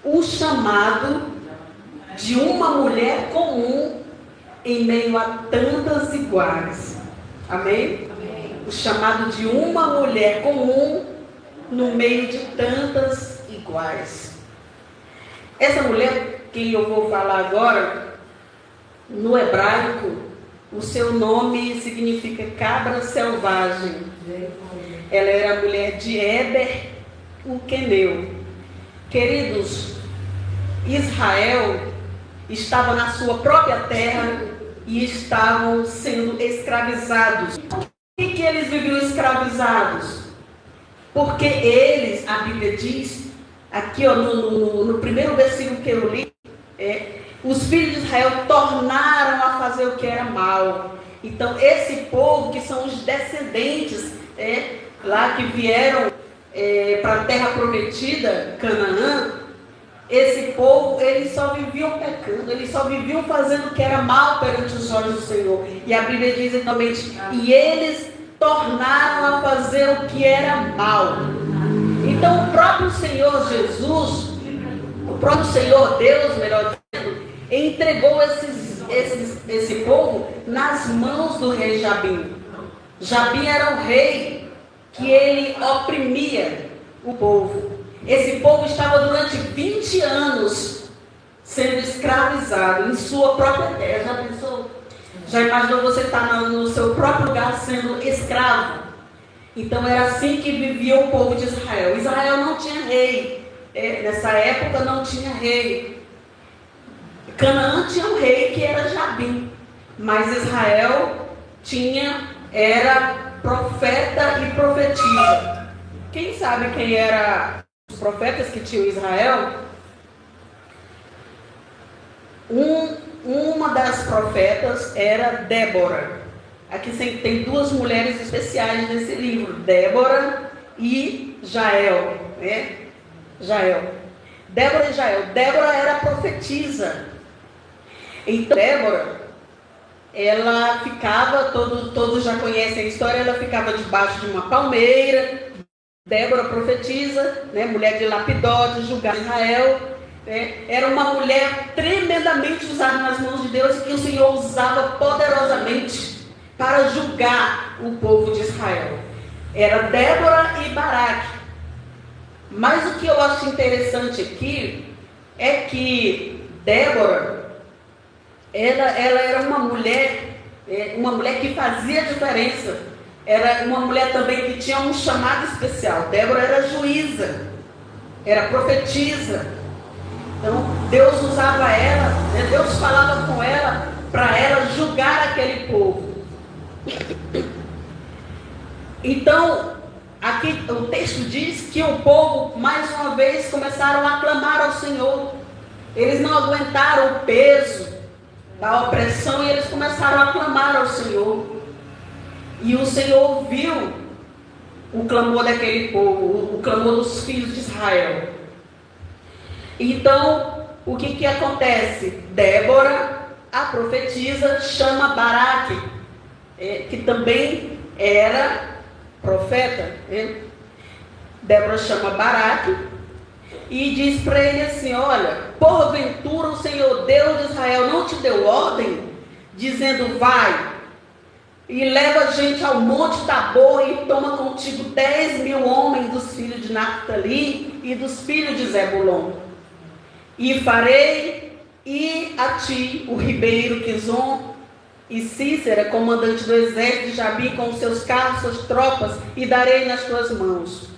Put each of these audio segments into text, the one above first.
o chamado de uma mulher comum em meio a tantas iguais. Amém? Amém. O chamado de uma mulher comum no meio de tantas iguais. Essa mulher que eu vou falar agora, no hebraico, o seu nome significa cabra selvagem. Ela era a mulher de Éber, o queneu. Queridos, Israel estava na sua própria terra e estavam sendo escravizados. Por que eles viviam escravizados? Porque eles, a Bíblia diz, aqui ó, no primeiro versículo que eu li, os filhos de Israel tornaram a fazer o que era mal. Então esse povo, que são os descendentes lá que vieram para a terra prometida, Canaã, esse povo, eles só viviam pecando, eles só viviam fazendo o que era mal perante os olhos do Senhor. E a Bíblia diz exatamente, e eles tornaram a fazer o que era mal. Então o próprio Senhor Jesus, o próprio Senhor Deus, melhor dizendo, entregou esse povo nas mãos do rei Jabim. Jabim era o rei que ele oprimia o povo. Esse povo estava durante 20 anos sendo escravizado em sua própria terra. Já pensou? Já imaginou você estar no seu próprio lugar sendo escravo? Então era assim que vivia o povo de Israel. Israel não tinha rei. Nessa época não tinha rei. Canaã tinha um rei que era Jabim. Mas Israel era profeta e profetisa. Quem sabe quem era os profetas que tinham Israel? Uma das profetas era Débora. Aqui tem duas mulheres especiais nesse livro, Débora e Jael. Débora e Jael. Débora era profetisa. Então Débora, ela ficava, todos já conhecem a história, ela ficava debaixo de uma palmeira. Débora profetiza, mulher de Lapidó, de julgar Israel. Era uma mulher tremendamente usada nas mãos de Deus e que o Senhor usava poderosamente para julgar o povo de Israel. Era Débora e Baraque. Mas o que eu acho interessante aqui é que Débora, ela era uma mulher que fazia diferença. Era uma mulher também que tinha um chamado especial. Débora era juíza, era profetisa. Então Deus usava ela, Deus falava com ela para ela julgar aquele povo. Então aqui o texto diz que o povo mais uma vez começaram a clamar ao Senhor. Eles não aguentaram o peso da opressão e eles começaram a clamar ao Senhor. E o Senhor ouviu o clamor daquele povo, o clamor dos filhos de Israel. Então, o que acontece? Débora, a profetisa, chama Baraque, que também era profeta. Débora chama Baraque e diz para ele assim: olha, porventura o Senhor Deus de Israel não te deu ordem, dizendo, vai e leva a gente ao monte Tabor e toma contigo 10.000 homens dos filhos de Naftali e dos filhos de Zebulon. E farei e a ti, o ribeiro Quizon e Cícera, comandante do exército de Jabim, com os seus carros, suas tropas, e darei nas tuas mãos.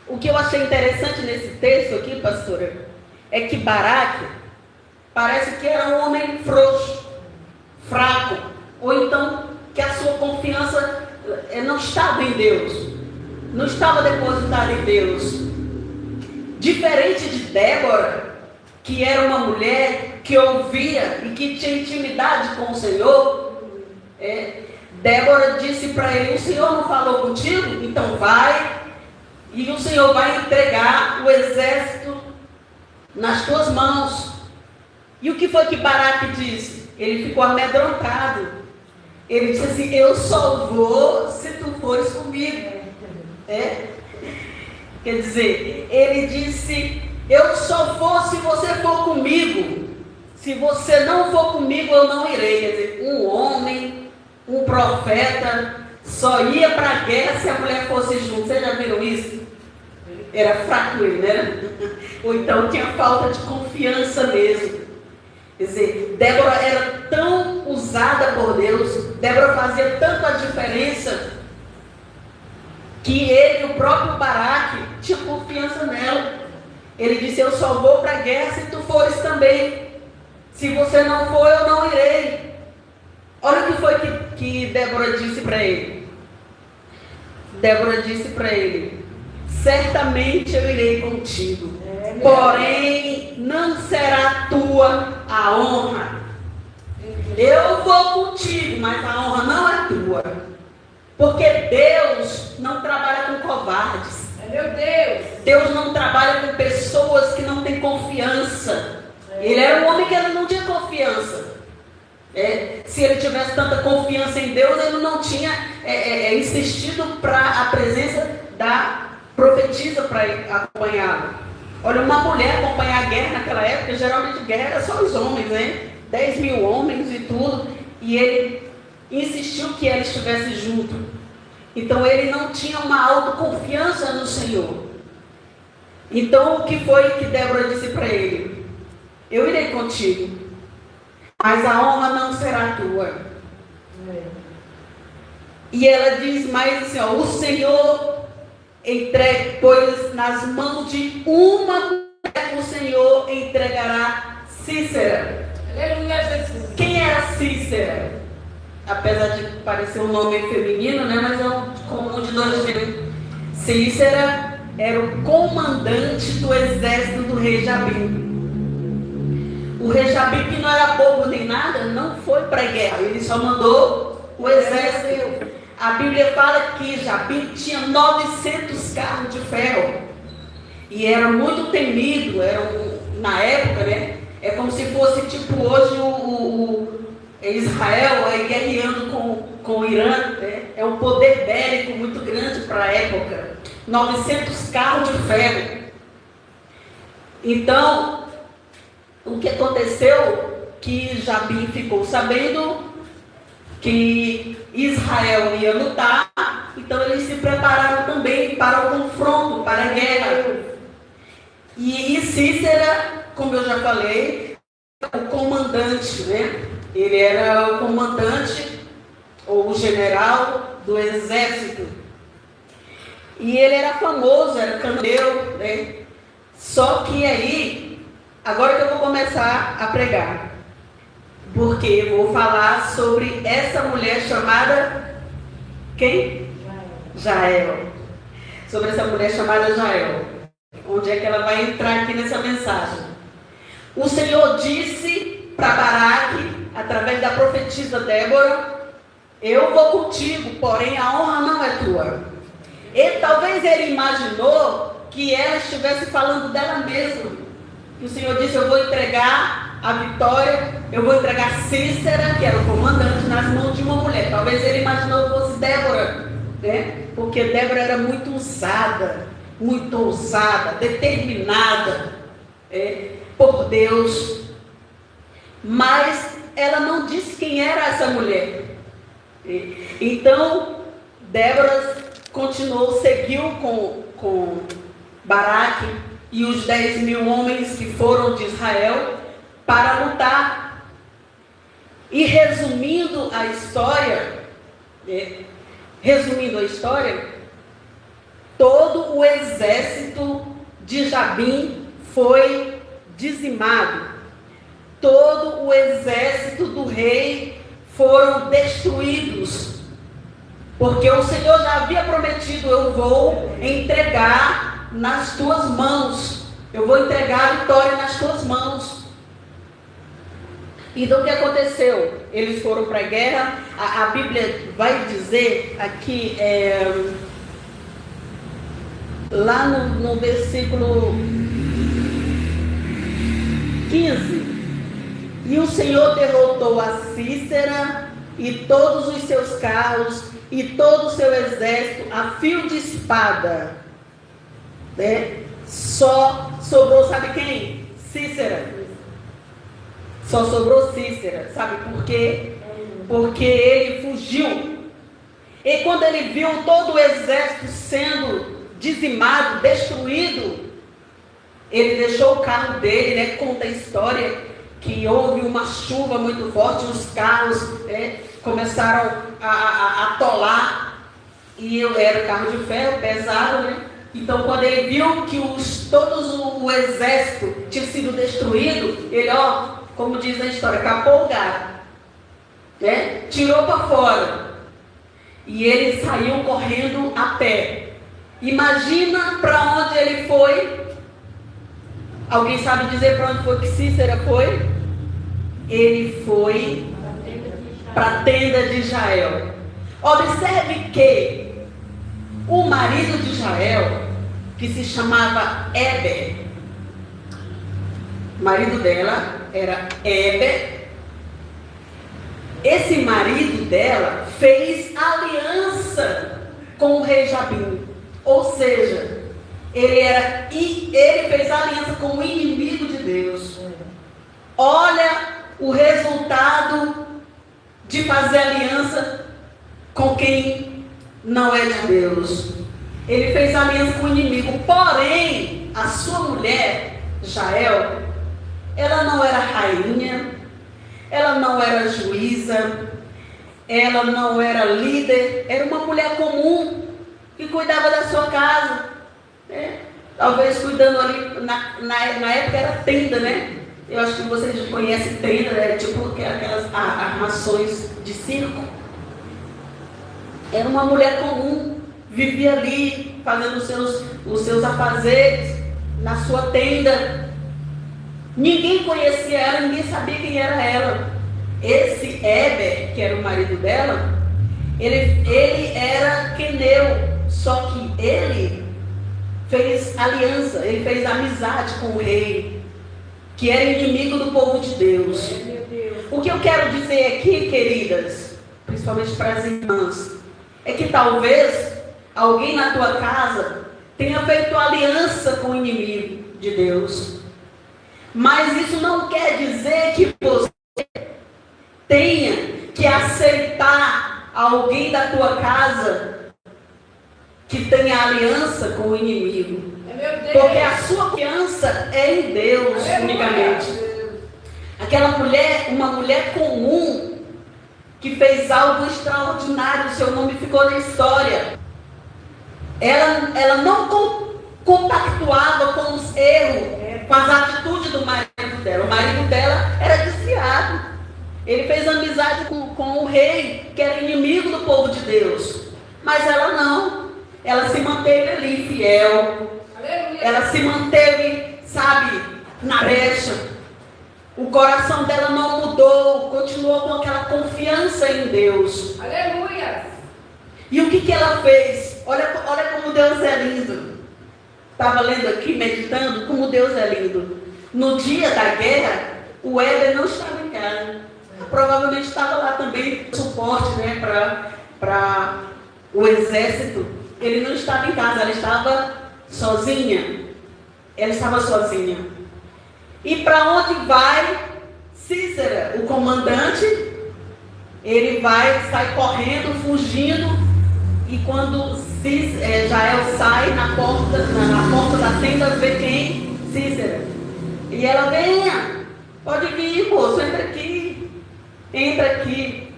O que eu achei interessante nesse texto aqui, pastora, é que Baraque parece que era um homem frouxo, fraco, ou então que a sua confiança não estava em Deus, não estava depositada em Deus. Diferente de Débora, que era uma mulher que ouvia e que tinha intimidade com o Senhor, Débora disse para ele: o Senhor não falou contigo? Então vai, e o Senhor vai entregar o exército nas tuas mãos. E o que foi que Baraque disse? Ele ficou amedrontado. Ele disse assim: eu só vou se tu fores comigo. Quer dizer, ele disse: Eu só vou se você for comigo. Se você não for comigo, eu não irei. Quer dizer, um homem, um profeta, só ia para a guerra se a mulher fosse junto. Vocês já viram isso? Era fraco ele, né? Ou então tinha falta de confiança mesmo. Quer dizer, Débora era tão usada por Deus, Débora fazia tanto a diferença, que ele, o próprio Baraque, tinha confiança nela. Ele disse: eu só vou para a guerra se tu fores também. Se você não for, eu não irei. Olha o que foi que Débora disse para ele. Débora disse para ele: certamente eu irei contigo, porém não será tua a honra. Eu vou contigo, mas a honra não é tua. Porque Deus não trabalha com covardes. Meu Deus! Deus não trabalha com pessoas que não têm confiança. Ele era um homem que ele não tinha confiança. Se ele tivesse tanta confiança em Deus, ele não tinha insistido para a presença da profetisa para acompanhá-lo. Olha, uma mulher acompanhar a guerra naquela época, geralmente guerra era só os homens, né? 10 mil homens e tudo. E ele insistiu que ela estivesse junto. Então ele não tinha uma autoconfiança no Senhor. Então o que foi que Débora disse para ele? Eu irei contigo, mas a honra não será tua. E ela diz mais assim, ó: o Senhor pois nas mãos de uma mulher o Senhor entregará Cícera. Aleluia, Jesus. Quem era Cícera? Apesar de parecer um nome feminino, né? Mas é um comum de dois gêneros. Cícera era o comandante do exército do rei Jabim. O rei Jabim, que não era bobo nem nada, não foi para a guerra. Ele só mandou o exército. A Bíblia fala que Jabim tinha 900 carros de ferro. E era muito temido. Na época, né? É como se fosse tipo hoje Israel guerreando com o Irã, né? É um poder bélico muito grande para a época. 900 carros de ferro. Então, o que aconteceu? Que Jabim ficou sabendo que Israel ia lutar, então eles se prepararam também para o confronto, para a guerra. E Cícera, como eu já falei, o comandante, né? Ele era o comandante ou o general do exército. E ele era famoso, era candeiro, né? Só que aí, agora que eu vou começar a pregar, porque eu vou falar sobre essa mulher chamada quem? Jael. Sobre essa mulher chamada Jael. Onde é que ela vai entrar aqui nessa mensagem? O Senhor disse para Baraque, através da profetisa Débora: eu vou contigo, porém a honra não é tua. E talvez ele imaginou que ela estivesse falando dela mesma. Que o Senhor disse: eu vou entregar a vitória, eu vou entregar Cícera, que era o comandante, nas mãos de uma mulher. Talvez ele imaginou que fosse Débora, né? Porque Débora era muito muito ousada, determinada por Deus. Mas ela não disse quem era essa mulher. Então, Débora seguiu com Baraque e os 10 mil homens que foram de Israel para lutar. E resumindo a história, todo o exército de Jabim foi dizimado. Todo o exército do rei foram destruídos. Porque o Senhor já havia prometido: eu vou entregar nas tuas mãos. Eu vou entregar a vitória nas tuas mãos. Então o que aconteceu? Eles foram para a guerra. A Bíblia vai dizer aqui, lá no versículo 15: e o Senhor derrotou a Cícera e todos os seus carros e todo o seu exército a fio de espada, né? Só sobrou, sabe quem? Cícera. Só sobrou Cícera. Sabe por quê? Porque ele fugiu. E quando ele viu todo o exército sendo dizimado, destruído, ele deixou o carro dele, né? Conta a história que houve uma chuva muito forte, os carros começaram a atolar, e era carro de ferro, pesado, né? Então quando ele viu que todo o exército tinha sido destruído, ele, como diz na história, capou o gato, né? Tirou para fora, e ele saiu correndo a pé. Imagina para onde ele foi. Alguém sabe dizer para onde foi que Cícera foi? Ele foi para a tenda de Jael. Observe que o marido de Jael, que se chamava Heber, o marido dela era Heber. Esse marido dela fez aliança com o rei Jabim. Ou seja, ele fez aliança com o inimigo de Deus. Olha o resultado de fazer aliança com quem não é de Deus. Ele fez aliança com o inimigo. Porém, a sua mulher, Jael, ela não era rainha, ela não era juíza, ela não era líder, era uma mulher comum que cuidava da sua casa. Talvez cuidando ali, na época era tenda, né? Eu acho que vocês conhecem tenda, né? Tipo aquelas armações de circo. Era uma mulher comum, vivia ali, fazendo os seus afazeres, na sua tenda. Ninguém conhecia ela, ninguém sabia quem era ela. Esse Heber, que era o marido dela, ele era queneu, só que ele fez aliança, ele fez amizade com o rei, que era inimigo do povo de Deus. O que eu quero dizer aqui, queridas, principalmente para as irmãs, é que talvez alguém na tua casa tenha feito aliança com o inimigo de Deus. Mas isso não quer dizer que você tenha que aceitar alguém da tua casa que tenha aliança com o inimigo. Porque a sua confiança é em Deus unicamente. Aquela mulher, uma mulher comum, que fez algo extraordinário, seu nome ficou na história. Ela não compactuava com os erros, com as atitudes do marido dela. O marido dela era desviado. Ele fez amizade com o rei, que era inimigo do povo de Deus. Mas ela não. Ela se manteve ali, fiel. Ela se manteve, sabe, na brecha. O coração dela não mudou, continuou com aquela confiança em Deus. Aleluia! E o que ela fez? Olha como Deus é lindo. Estava lendo aqui, meditando, como Deus é lindo. No dia da guerra, o Heber não estava em casa. Provavelmente estava lá também, suporte, né, para o exército. Ele não estava em casa, ela estava sozinha. Ela estava sozinha. E para onde vai Cícera, o comandante? Ele sai correndo, fugindo. E quando Jael sai na porta da tenda, vê quem? Cícera. E ela, venha, pode vir, moço, entra aqui. Entra aqui.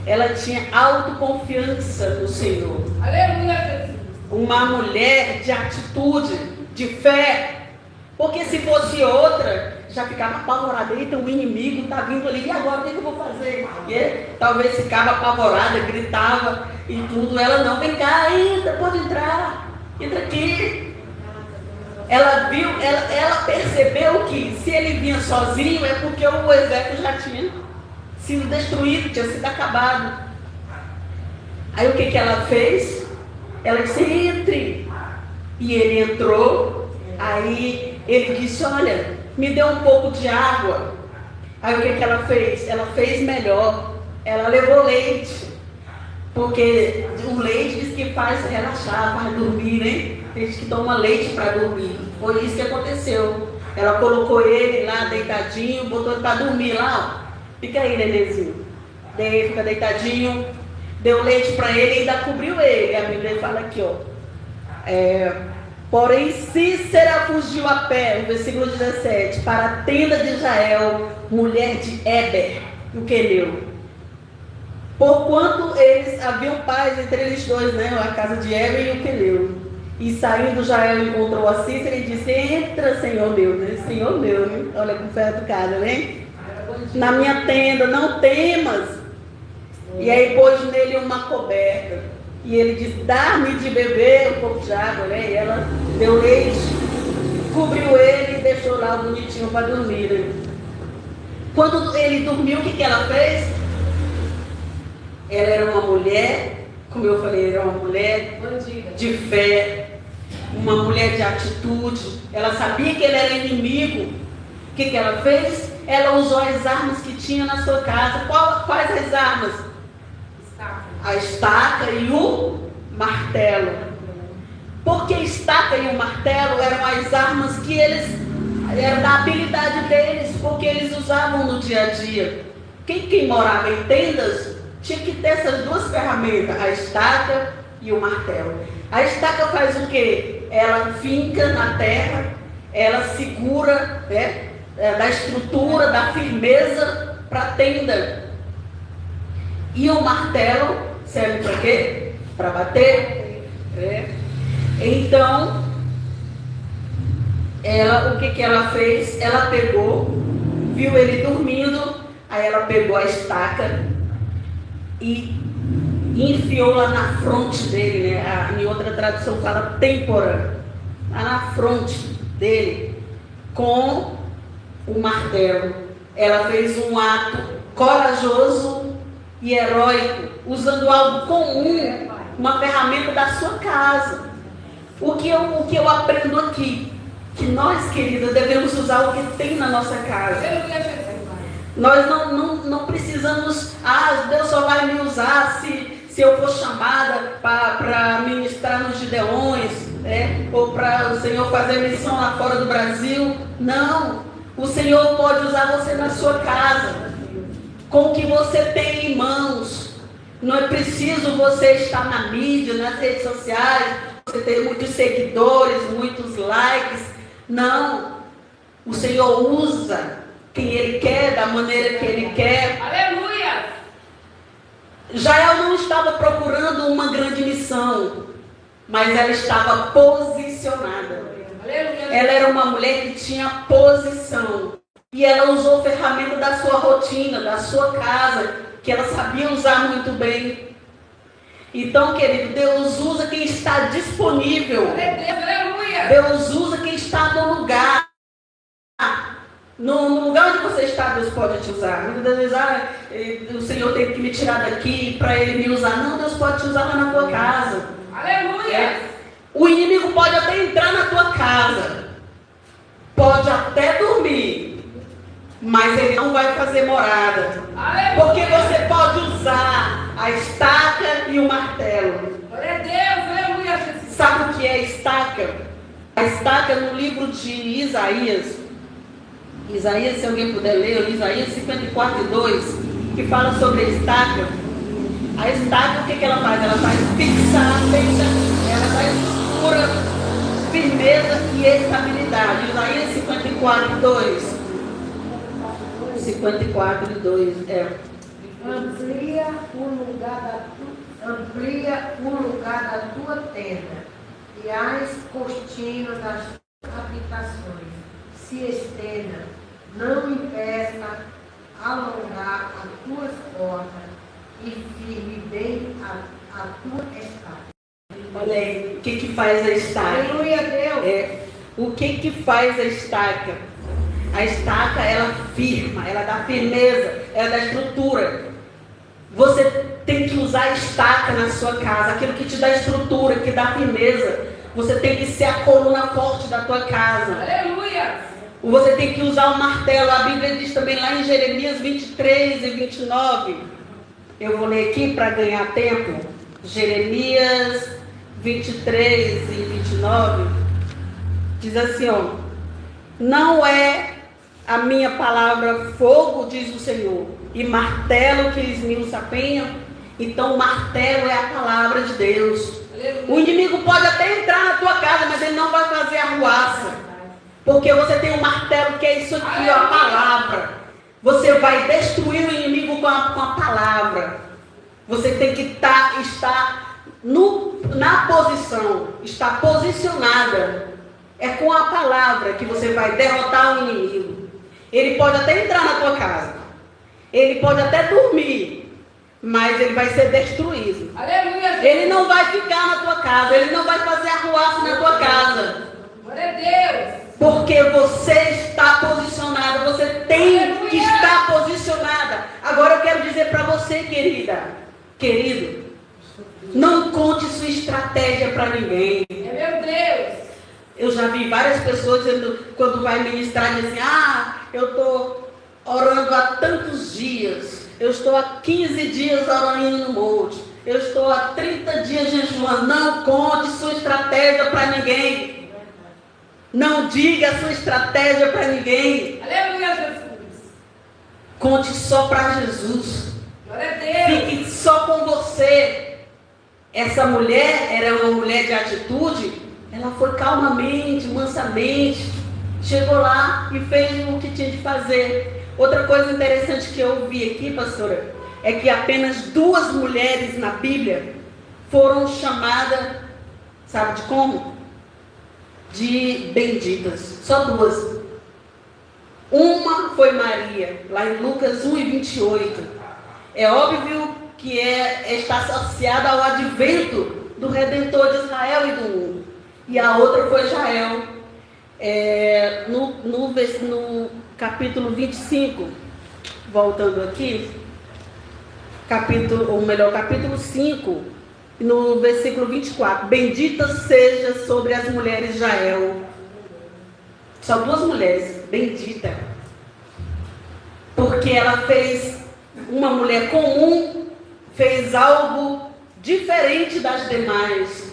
Ela tinha autoconfiança no Senhor. Aleluia! Uma mulher de atitude, de fé. Porque se fosse outra, já ficava apavorada. Eita, o inimigo está vindo ali. E agora, o que eu vou fazer? Talvez ficava apavorada, gritava e tudo. Ela não, vem cá, entra, pode entrar. Entra aqui. Ela viu, ela percebeu que se ele vinha sozinho é porque o exército já tinha sido destruído, tinha sido acabado. Aí o que ela fez? Ela disse, entre. E ele entrou. Aí ele disse, olha, me dê um pouco de água. Aí o que ela fez? Ela fez melhor. Ela levou leite. Porque o leite diz que faz relaxar, faz dormir, né? Tem gente que toma leite para dormir. Foi isso que aconteceu. Ela colocou ele lá deitadinho, botou ele para dormir lá, ó. Fica aí, nenenzinho. Daí fica deitadinho, deu leite para ele e ainda cobriu ele. A Bíblia fala aqui, ó. Porém, Cícera fugiu a pé, no versículo 17, para a tenda de Israel, mulher de Éber, o queneu. Porquanto eles haviam paz entre eles dois, né? A casa de Éber e o queneu. E saindo Jael encontrou a Cícera e disse: entra, Senhor meu, né? Senhor meu, né? Olha como foi educada, né? Na minha tenda, não temas. E aí pôs nele uma coberta. E ele disse: dá-me de beber um pouco de água, né? E ela deu leite, cobriu ele e deixou lá o bonitinho para dormir, né? Quando ele dormiu, o que ela fez? Ela era uma mulher, como eu falei, era uma mulher de fé, uma mulher de atitude. Ela sabia que ele era inimigo. O que ela fez? Ela usou as armas que tinha na sua casa. Quais as armas? A estaca e o martelo. Porque a estaca e o martelo eram as armas que eram da habilidade deles, porque eles usavam no dia a dia. Quem morava em tendas tinha que ter essas duas ferramentas, a estaca e o martelo. A estaca faz o quê? Ela finca na terra, ela segura, né, da estrutura, da firmeza para a tenda. E o martelo serve para quê? Para bater. Então, o que ela fez? Ela pegou, viu ele dormindo, aí ela pegou a estaca e enfiou lá na fronte dele, né? Em outra tradução fala têmpora, lá na fronte dele, com o martelo. Ela fez um ato corajoso e heróico, usando algo comum, uma ferramenta da sua casa. O que eu aprendo aqui? Que nós, queridas, devemos usar o que tem na nossa casa. Nós não precisamos, Deus só vai me usar se eu for chamada para ministrar nos Gideões, né? Ou para o Senhor fazer missão lá fora do Brasil. Não, o Senhor pode usar você na sua casa, com o que você tem em mãos. Não é preciso você estar na mídia, nas redes sociais, você ter muitos seguidores, muitos likes. Não, o Senhor usa quem Ele quer, da maneira que Ele quer. Aleluia! Jael não estava procurando uma grande missão, mas ela estava posicionada. Aleluia! Ela era uma mulher que tinha posição. E ela usou ferramenta da sua rotina, da sua casa, que ela sabia usar muito bem. Então, querido, Deus usa quem está disponível. Aleluia! Deus usa quem está no lugar. No lugar onde você está, Deus pode te usar. Muitas vezes, o Senhor teve que me tirar daqui para Ele me usar. Não, Deus pode te usar lá na tua casa. Aleluia! O inimigo pode até entrar na tua casa. Pode até dormir. Mas ele não vai fazer morada. Aleluia! Porque você pode usar a estaca e o martelo. Glória a Deus, aleluia, Jesus. Sabe o que é a estaca? A estaca no livro de Isaías, se alguém puder ler, Isaías 54:2, que fala sobre a estaca. A estaca, o que ela faz? Ela faz fixar, ela dá estrutura, firmeza e estabilidade. Isaías 54:2. 54:2, Amplia o lugar da tua tenda e as cortinas das tuas habitações se estenda, não impeça alongar as tuas portas e firme bem a tua estaca. Olha aí, o que faz a estaca? Aleluia, Deus! O que faz a estaca? A estaca, ela firma, ela dá firmeza, ela dá estrutura. Você tem que usar a estaca na sua casa, aquilo que te dá estrutura, que dá firmeza. Você tem que ser a coluna forte da tua casa. Aleluia! Você tem que usar o martelo. A Bíblia diz também lá em Jeremias 23 e 29. Eu vou ler aqui para ganhar tempo. Jeremias 23 e 29. Diz assim, ó: não é a minha palavra fogo, diz o Senhor, e martelo que esmiuça a penha. Então o martelo é a palavra de Deus. O inimigo pode até entrar na tua casa, mas ele não vai fazer arruaça, porque você tem um martelo que é isso aqui, ó, a palavra. Você vai destruir o inimigo com a palavra. Você tem que estar na posição, estar posicionada. É com a palavra que você vai derrotar o inimigo. Ele pode até entrar na tua casa, ele pode até dormir, mas ele vai ser destruído. Aleluia. Ele não vai ficar na tua casa, ele não vai fazer arruaça na tua casa. Glória a Deus. Porque você está posicionada, você tem que estar posicionada. Agora eu quero dizer para você, querido, não conte sua estratégia para ninguém. É meu Deus. Eu já vi várias pessoas dizendo, quando vai ministrar, dizem assim: eu estou orando há tantos dias, eu estou há 15 dias orando no monte, eu estou há 30 dias jejuando. Não conte sua estratégia para ninguém. Não diga a sua estratégia para ninguém. Aleluia, Jesus. Conte só para Jesus. Glória a Deus. Fique só com você. Essa mulher era uma mulher de atitude. Ela foi calmamente, mansamente, chegou lá e fez o que tinha de fazer. Outra coisa interessante que eu vi aqui, pastora, é que apenas 2 mulheres na Bíblia foram chamadas, sabe de como? De benditas. Só 2. Uma foi Maria, lá em Lucas 1:28. É óbvio que está associada ao advento do Redentor de Israel e do mundo. E a outra foi Jael. No capítulo 25, voltando aqui, capítulo 5, no versículo 24: bendita seja sobre as mulheres Jael. Só 2 mulheres, bendita. Porque ela fez, uma mulher comum, fez algo diferente das demais.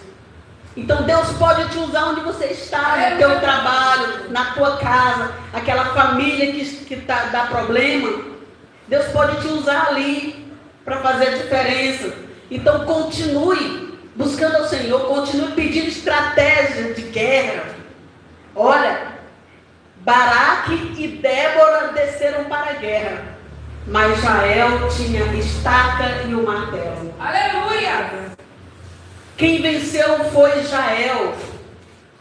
Então Deus pode te usar onde você está, no teu trabalho, na tua casa, aquela família que dá problema. Deus pode te usar ali para fazer a diferença. Então continue buscando ao Senhor, continue pedindo estratégia de guerra. Olha, Baraque e Débora desceram para a guerra, mas Jael tinha a estaca e o martelo. Aleluia. Quem venceu foi Jael,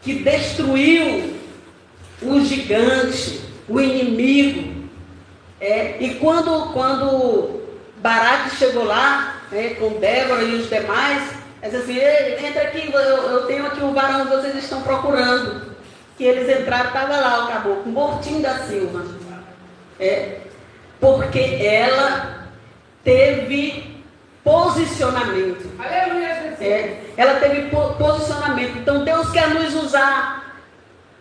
que destruiu o gigante, o inimigo. E quando Baraque chegou lá, com Débora e os demais, disse assim: entra aqui, eu tenho aqui um varão que vocês estão procurando. Que eles entraram, estava lá o caboclo, mortinho da Silva. Porque ela teve posicionamento. Aleluia, Jesus. Ela teve posicionamento. Então Deus quer nos usar.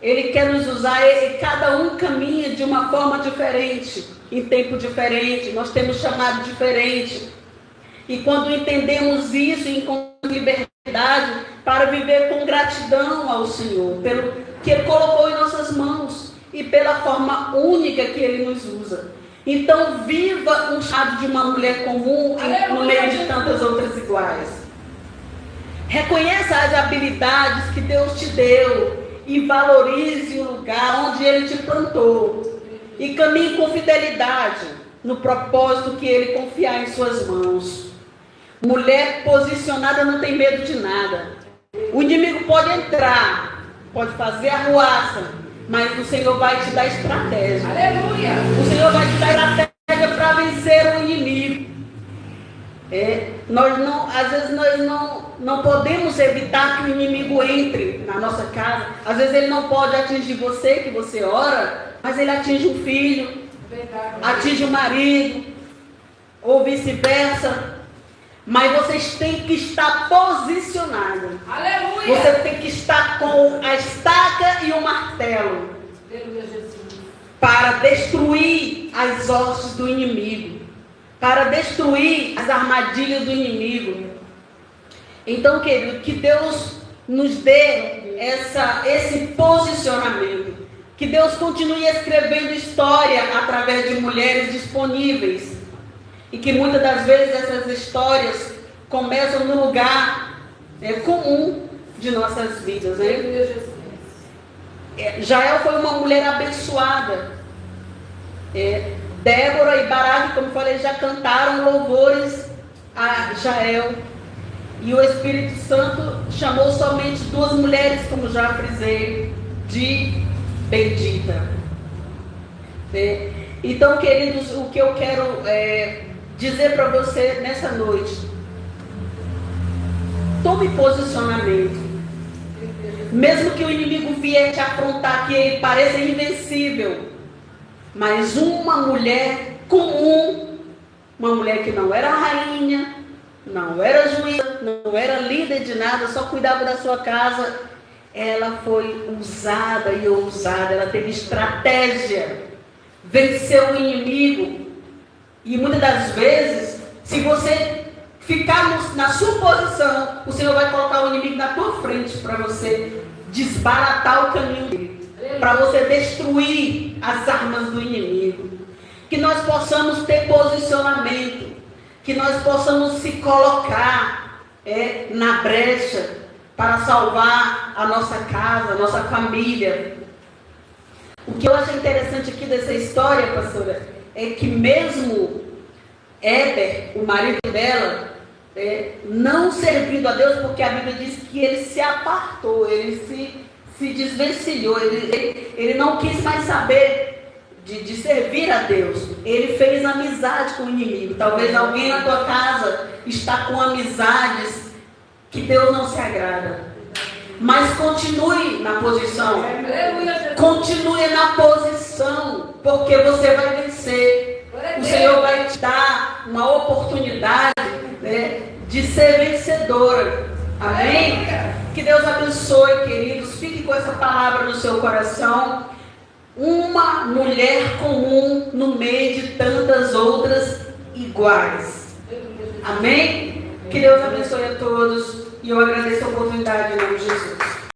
Ele quer nos usar. E cada um caminha de uma forma diferente, em tempo diferente. Nós temos chamado diferente. E quando entendemos isso, encontramos liberdade para viver com gratidão ao Senhor, pelo que Ele colocou em nossas mãos e pela forma única que Ele nos usa. Então viva um chamado de uma mulher comum no meio de tantas outras iguais. Reconheça as habilidades que Deus te deu e valorize o lugar onde Ele te plantou. E caminhe com fidelidade no propósito que Ele confiar em suas mãos. Mulher posicionada não tem medo de nada. O inimigo pode entrar, pode fazer arruaça, mas o Senhor vai te dar estratégia. Aleluia. O Senhor vai te dar estratégia para vencer o inimigo. Às vezes nós não podemos evitar que o inimigo entre na nossa casa. Às vezes ele não pode atingir você, que você ora, mas ele atinge um filho, atinge o marido, ou vice-versa. Mas vocês têm que estar posicionados. Aleluia. Você tem que estar com a estaca e o martelo. Aleluia, Jesus. Para destruir as hostes do inimigo. Para destruir as armadilhas do inimigo. Então, querido, que Deus nos dê esse posicionamento. Que Deus continue escrevendo história através de mulheres disponíveis. E que muitas das vezes essas histórias começam no lugar comum de nossas vidas. Né? Jael foi uma mulher abençoada. Débora e Baraque, como falei, já cantaram louvores a Jael. E o Espírito Santo chamou somente 2 mulheres, como já frisei, de bendita. Então, queridos, o que eu quero dizer para você nessa noite: tome posicionamento. Mesmo que o inimigo vier te afrontar, que ele pareça invencível, mas uma mulher comum, uma mulher que não era rainha, não era juíza, não era líder de nada, só cuidava da sua casa, ela foi usada e ousada, ela teve estratégia, venceu o inimigo. E muitas das vezes, se você ficar na sua posição, o Senhor vai colocar o inimigo na tua frente para você desbaratar o caminho dele, para você destruir as armas do inimigo. Que nós possamos ter posicionamento, que nós possamos se colocar na brecha para salvar a nossa casa, a nossa família. O que eu acho interessante aqui dessa história, pastora, é que mesmo Éber, o marido dela, não servindo a Deus, porque a Bíblia diz que ele se apartou, ele se desvencilhou, ele não quis mais saber de servir a Deus. Ele fez amizade com o inimigo. Talvez alguém na tua casa está com amizades que Deus não se agrada. Mas continue na posição. Continue na posição, porque você vai vencer. O Senhor vai te dar uma oportunidade de ser vencedora. Amém? Que Deus abençoe, queridos. Fique com essa palavra no seu coração. Uma mulher comum no meio de tantas outras iguais. Amém? Que Deus abençoe a todos. E eu agradeço a oportunidade em nome de Jesus.